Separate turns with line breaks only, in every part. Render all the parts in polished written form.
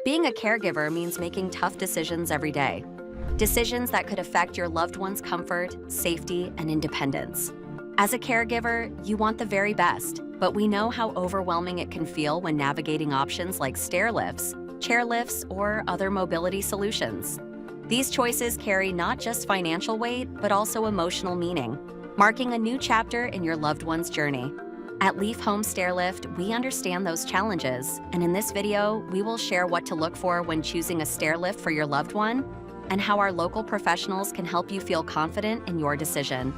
Being a caregiver means making tough decisions every day. Decisions that could affect your loved one's comfort, safety, and independence. As a caregiver, you want the very best, but we know how overwhelming it can feel when navigating options like stair lifts, chair lifts, or other mobility solutions. These choices carry not just financial weight, but also emotional meaning, marking a new chapter in your loved one's journey. At Leaf Home Stair Lift, we understand those challenges, and in this video, we will share what to look for when choosing a stair lift for your loved one, and how our local professionals can help you feel confident in your decision.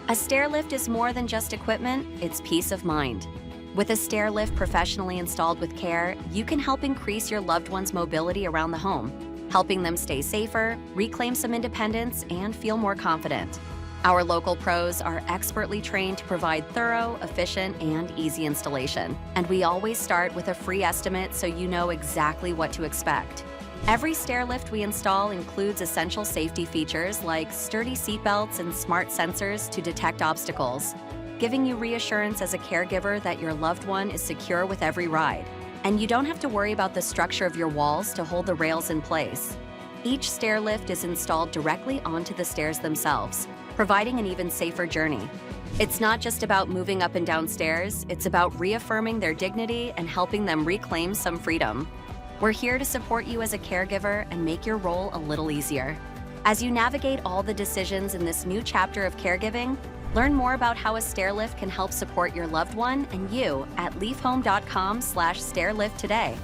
A stair lift is more than just equipment, it's peace of mind. With a stair lift professionally installed with care, you can help increase your loved one's mobility around the home, helping them stay safer, reclaim some independence, and feel more confident. Our local pros are expertly trained to provide thorough, efficient, and easy installation. And we always start with a free estimate so you know exactly what to expect. Every stair lift we install includes essential safety features like sturdy seatbelts and smart sensors to detect obstacles, giving you reassurance as a caregiver that your loved one is secure with every ride. And you don't have to worry about the structure of your walls to hold the rails in place. Each stair lift is installed directly onto the stairs themselves, providing an even safer journey. It's not just about moving up and down stairs, it's about reaffirming their dignity and helping them reclaim some freedom. We're here to support you as a caregiver and make your role a little easier. As you navigate all the decisions in this new chapter of caregiving, learn more about how a stair lift can help support your loved one and you at leafhome.com/stairlift today.